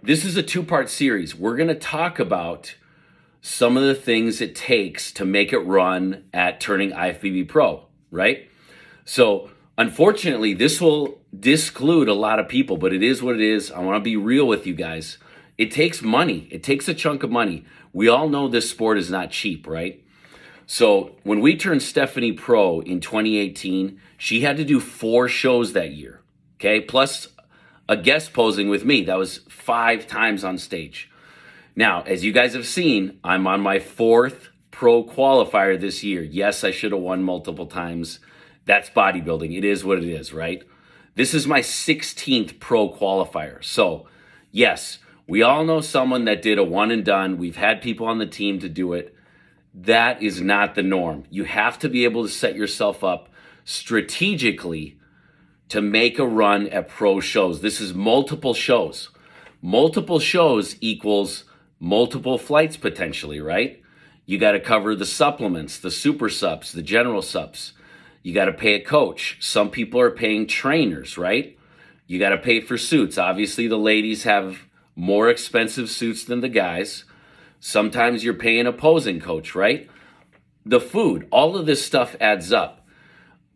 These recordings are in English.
this is a two-part series. We're going to talk about some of the things it takes to make it run at turning IFBB Pro, right? So unfortunately, this will disclude a lot of people, but it is what it is. I want to be real with you guys. It takes money. It takes a chunk of money. We all know this sport is not cheap, right? So when we turned Stephanie pro in 2018, she had to do 4 shows that year, okay? Plus a guest posing with me. That was 5 times on stage. Now, as you guys have seen, I'm on my 4th pro qualifier this year. Yes, I should have won multiple times. That's bodybuilding. It is what it is, right? This is my 16th pro qualifier. So, yes, we all know someone that did a one and done. We've had people on the team to do it. That is not the norm. You have to be able to set yourself up strategically to make a run at pro shows. This is multiple shows. Multiple shows equals multiple flights potentially, right? You got to cover the supplements, the super subs, the general subs. You got to pay a coach. Some people are paying trainers, right? You got to pay for suits. Obviously, the ladies have more expensive suits than the guys. Sometimes you're paying a posing coach, right? The food, all of this stuff adds up.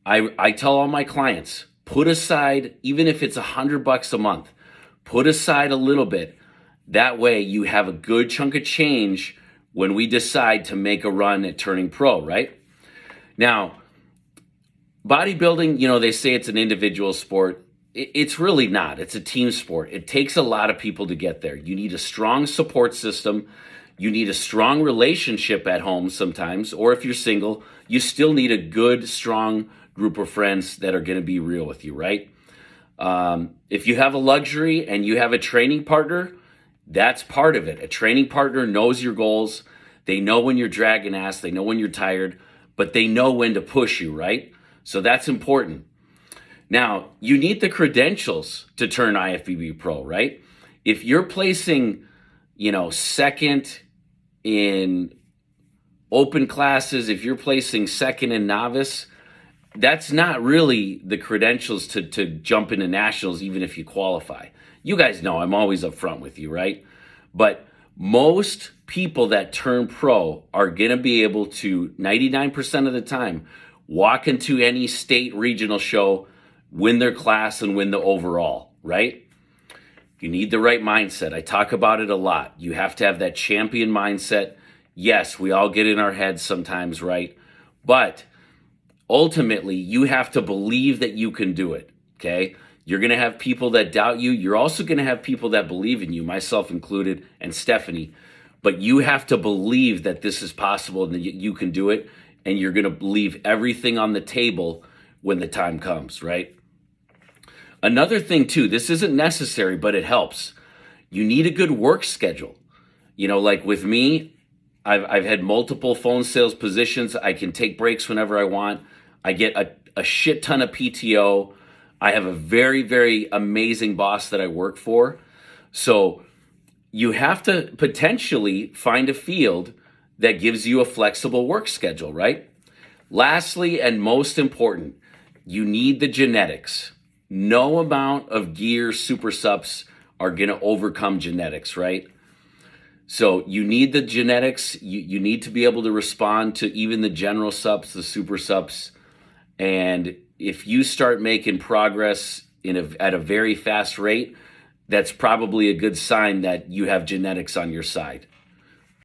I tell all my clients, put aside, even if it's $100 a month, put aside a little bit. That way you have a good chunk of change when we decide to make a run at turning pro, right? Now, bodybuilding, they say it's an individual sport. It's really not. It's a team sport. It takes a lot of people to get there. You need a strong support system. You need a strong relationship at home sometimes, or if you're single, you still need a good, strong group of friends that are going to be real with you, right? If you have a luxury and you have a training partner, that's part of it. A training partner knows your goals. They know when you're dragging ass. They know when you're tired, but they know when to push you, right? So that's important. Now, you need the credentials to turn IFBB Pro, right? If you're placing, second in open classes, if you're placing second in novice, that's not really the credentials to jump into nationals, even if you qualify. You guys know I'm always upfront with you, right? But most people that turn pro are going to be able to, 99% of the time, walk into any state regional show, win their class, and win the overall, right? You need the right mindset. I talk about it a lot. You have to have that champion mindset. Yes, we all get in our heads sometimes, right? But ultimately, you have to believe that you can do it, okay? You're going to have people that doubt you. You're also going to have people that believe in you, myself included, and Stephanie. But you have to believe that this is possible and that you can do it, and you're going to leave everything on the table when the time comes, right? Another thing, too, this isn't necessary, but it helps. You need a good work schedule. Like with me, I've had multiple phone sales positions. I can take breaks whenever I want. I get a shit ton of PTO. I have a very, very amazing boss that I work for. So you have to potentially find a field that gives you a flexible work schedule, right? Lastly, and most important, you need the genetics. No amount of gear super subs are going to overcome genetics, right? So you need the genetics. You need to be able to respond to even the general subs, the super subs. And if you start making progress at a very fast rate, that's probably a good sign that you have genetics on your side.